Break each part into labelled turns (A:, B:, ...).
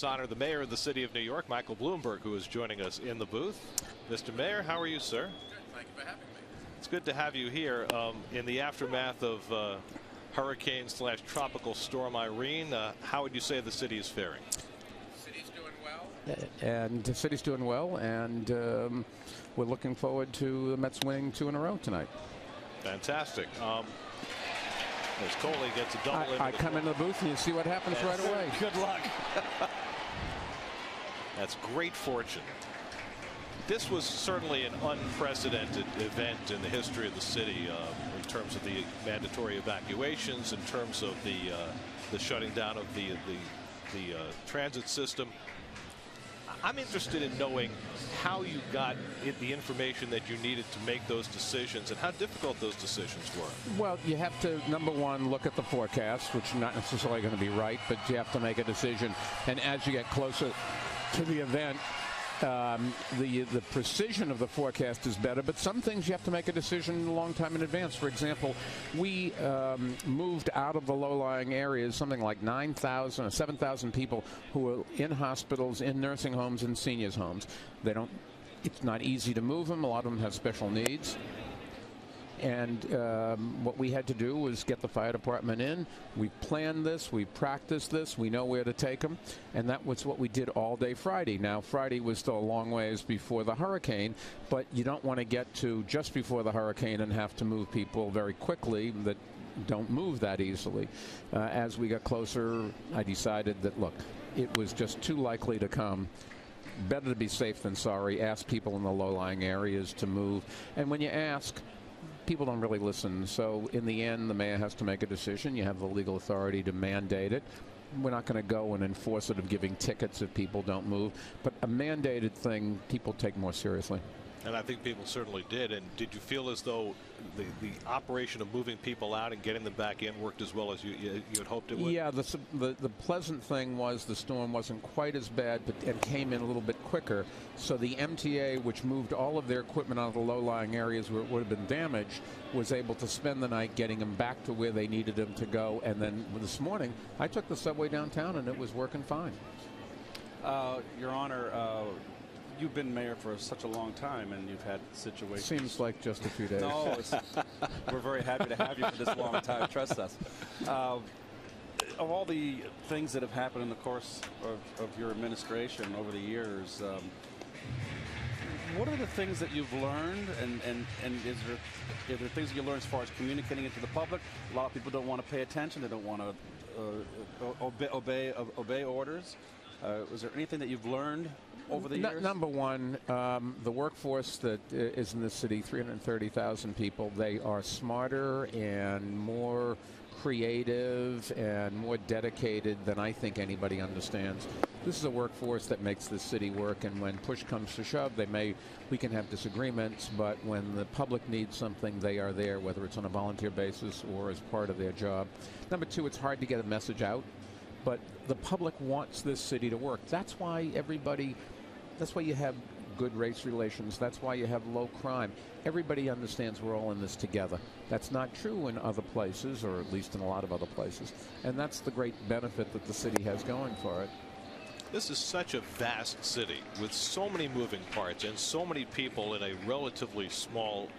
A: Honor the mayor of the city of New York, Michael Bloomberg, who is joining us in the booth. Mr. Mayor, how are you, sir?
B: Good. Thank you for having me.
A: It's good to have you here in the aftermath of hurricane/tropical storm Irene. How would you say the city is faring?
B: The city's doing well.
C: And the city's doing well, and we're looking forward to the Mets winning 2 in a row tonight.
A: Fantastic. As Coley gets a double.
C: I come into the booth and you see what happens right away.
A: Good luck. That's great fortune. This was certainly an unprecedented event in the history of the city in terms of the mandatory evacuations, in terms of the shutting down of the transit system. I'm interested in knowing how you got the information that you needed to make those decisions and how difficult those decisions were.
C: Well, you have to, number one, look at the forecast, which is not necessarily going to be right, but you have to make a decision. And as you get closer to the event, the precision of the forecast is better, but some things you have to make a decision a long time in advance. For example, we moved out of the low-lying areas something like 9,000 or 7,000 people who were in hospitals, in nursing homes, and seniors' homes. It's not easy to move them. A lot of them have special needs. And what we had to do was get the fire department in. We planned this. We practiced this. We know where to take them. And that was what we did all day Friday. Now, Friday was still a long ways before the hurricane, but you don't want to get to just before the hurricane and have to move people very quickly that don't move that easily. As we got closer, I decided that, look, it was just too likely to come. Better to be safe than sorry. Ask people in the low-lying areas to move. And when you ask, people don't really listen. So in the end, the mayor has to make a decision. You have the legal authority to mandate it. We're not going to go and enforce it of giving tickets if people don't move. But a mandated thing, people take more seriously.
A: And I think people certainly did. And did you feel as though the operation of moving people out and getting them back in worked as well as you had hoped it would?
C: Yeah, the pleasant thing was the storm wasn't quite as bad, and came in a little bit quicker. So the MTA, which moved all of their equipment out of the low-lying areas where it would have been damaged, was able to spend the night getting them back to where they needed them to go. And then this morning, I took the subway downtown, and it was working fine.
D: Your Honor, you've been mayor for such a long time, and you've had situations.
C: Seems like just a few days.
D: No, we're very happy to have you for this long time. Trust us. Of all the things that have happened in the course of your administration over the years, what are the things that you've learned, and is there things that you learned as far as communicating it to the public? A lot of people don't want to pay attention. They don't want to obey orders. Was there anything that you've learned over the years?
C: Number one, the workforce that is in the city, 330,000 people, they are smarter and more creative and more dedicated than I think anybody understands. This is a workforce that makes this city work, and when push comes to shove, we can have disagreements, but when the public needs something, they are there, whether it's on a volunteer basis or as part of their job. Number two, it's hard to get a message out, but the public wants this city to work. That's why you have good race relations. That's why you have low crime. Everybody understands we're all in this together. That's not true in other places, or at least in a lot of other places. And that's the great benefit that the city has going for it.
A: This is such a vast city with so many moving parts and so many people in a relatively small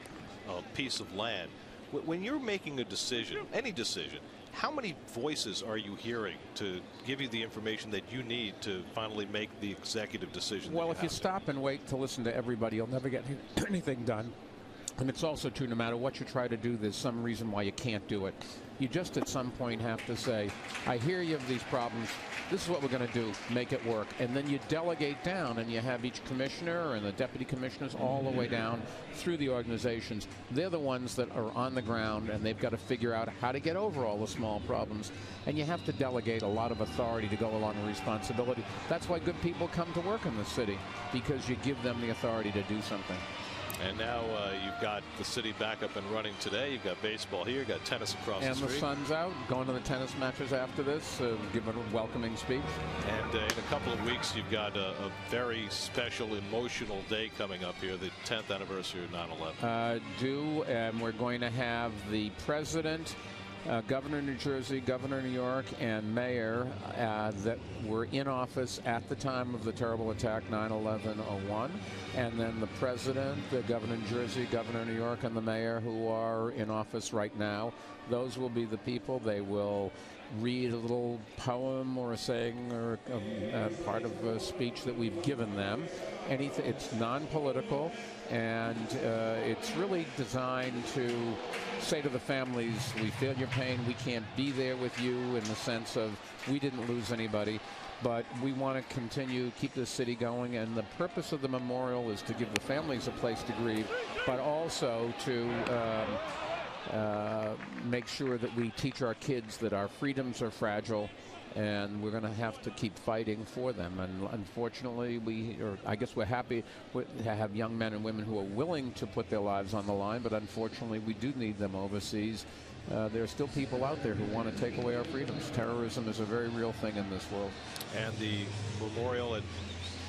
A: piece of land. When you're making a decision, any decision, how many voices are you hearing to give you the information that you need to finally make the executive decision?
C: Well, if you stop and wait to listen to everybody, you'll never get anything done. And it's also true, no matter what you try to do, there's some reason why you can't do it. You just at some point have to say, I hear you have these problems. This is what we're going to do. Make it work. And then you delegate down, and you have each commissioner and the deputy commissioners all the way down through the organizations. They're the ones that are on the ground, and they've got to figure out how to get over all the small problems. And you have to delegate a lot of authority to go along with responsibility. That's why good people come to work in the city, because you give them the authority to do something.
A: And now you've got the city back up and running today. You've got baseball here. You've got tennis across the street.
C: And the sun's out. Going to the tennis matches after this. Give a welcoming speech.
A: And in a couple of weeks, you've got a very special, emotional day coming up here, the 10th anniversary of 9/11.
C: And we're going to have the president Governor of New Jersey, Governor of New York, and Mayor that were in office at the time of the terrible attack, 9/11/01, and then the President, the Governor of New Jersey, Governor of New York, and the Mayor who are in office right now. Those will be the people. They will read a little poem or a saying or part of a speech that we've given them. It's non-political, and it's really designed to say to the families, we feel your pain, we can't be there with you in the sense of we didn't lose anybody, but we want to continue, keep this city going, and the purpose of the memorial is to give the families a place to grieve, but also to make sure that we teach our kids that our freedoms are fragile and we're going to have to keep fighting for them. And unfortunately, I guess we're happy to have young men and women who are willing to put their lives on the line, but unfortunately, we do need them overseas. There are still people out there who want to take away our freedoms. Terrorism is a very real thing in this world.
A: And the memorial at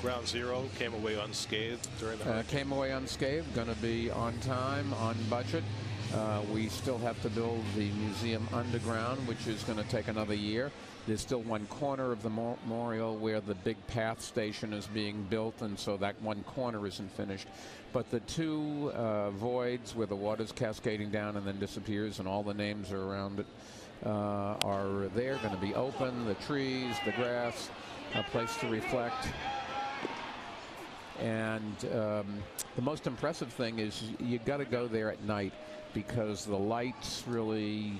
A: Ground Zero came away unscathed during the hurricane?
C: Came away unscathed, going to be on time, on budget. We still have to build the museum underground, which is going to take another year. There's still one corner of the memorial where the big path station is being built, and so that one corner isn't finished. But the two voids where the water's cascading down and then disappears and all the names are around it are there, going to be open. The trees, the grass, a place to reflect. And the most impressive thing is you got to go there at night, because the lights really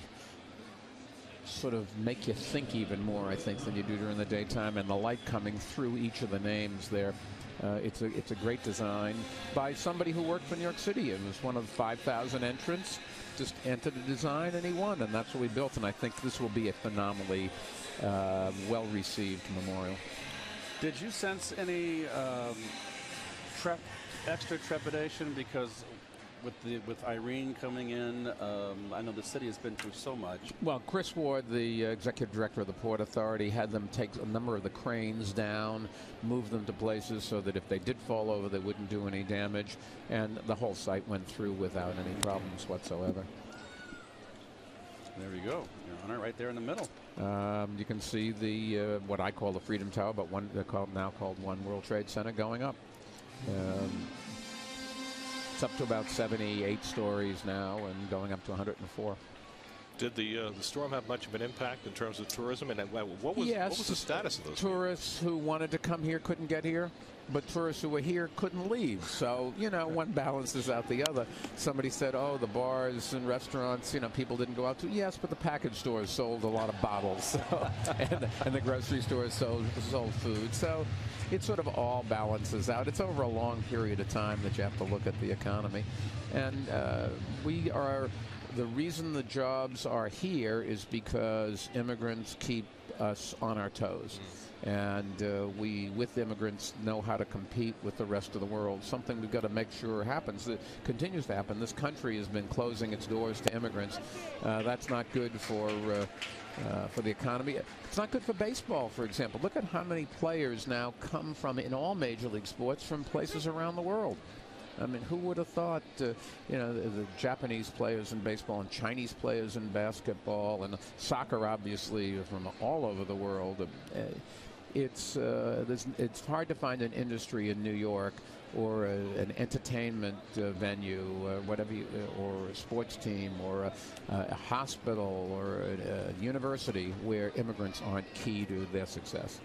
C: sort of make you think even more, I think, than you do during the daytime. And the light coming through each of the names there, it's a great design by somebody who worked for New York City. It was one of 5,000 entrants, just entered a design and he won, and that's what we built. And I think this will be a phenomenally well-received memorial.
D: Did you sense any extra trepidation because with Irene coming in, I know the city has been through so much.
C: Well, Chris Ward, the executive director of the Port Authority, had them take a number of the cranes down, move them to places so that if they did fall over, they wouldn't do any damage. And the whole site went through without any problems whatsoever.
D: There we go. Your Honor, right there in the middle.
C: You can see the what I call the Freedom Tower, but now called One World Trade Center going up. It's up to about 78 stories now and going up to 104.
A: Did the storm have much of an impact in terms of tourism? And what was the status of those
C: tourists who wanted to come here couldn't get here, but tourists who were here couldn't leave. So, one balances out the other. Somebody said, oh, the bars and restaurants, people didn't go out to. Yes, but the package stores sold a lot of bottles. So, and the grocery stores sold food. So it sort of all balances out. It's over a long period of time that you have to look at the economy. And the reason the jobs are here is because immigrants keep us on our toes. And we, with immigrants, know how to compete with the rest of the world, something we've got to make sure happens. It continues to happen. This country has been closing its doors to immigrants. That's not good for the economy. It's not good for baseball, for example. Look at how many players now come from, in all major league sports, from places around the world. I mean, who would have thought, the Japanese players in baseball and Chinese players in basketball and soccer, obviously, from all over the world. It's hard to find an industry in New York or an entertainment venue, whatever, or a sports team, or a hospital, or a university where immigrants aren't key to their success.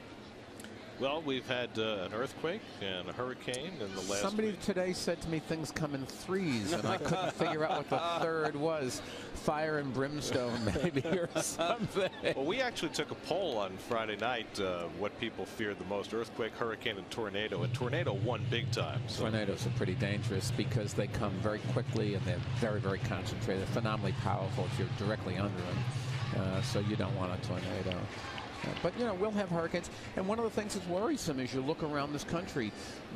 A: Well, we've had an earthquake and a hurricane in the last
C: Somebody
A: week.
C: today said to me things come in threes, and I couldn't figure out what the third was. Fire and brimstone, maybe, or something.
A: Well, we actually took a poll on Friday night what people feared the most: earthquake, hurricane, and tornado. And tornado won big time. So.
C: Tornadoes are pretty dangerous because they come very quickly and they're very, very concentrated. Phenomenally powerful if you're directly under them. So you don't want a tornado. But, we'll have hurricanes. And one of the things that's worrisome is you look around this country,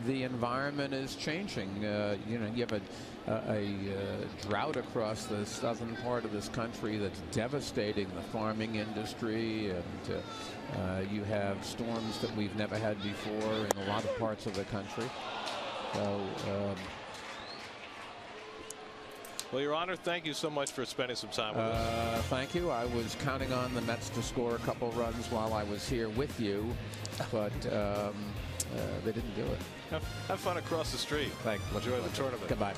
C: the environment is changing. You have a drought across the southern part of this country that's devastating the farming industry. And you have storms that we've never had before in a lot of parts of the country. So
A: Well, Your Honor, thank you so much for spending some time with us.
C: Thank you. I was counting on the Mets to score a couple runs while I was here with you, but they didn't do it.
A: Have fun across the street.
C: Enjoy
A: the tournament.
C: Goodbye.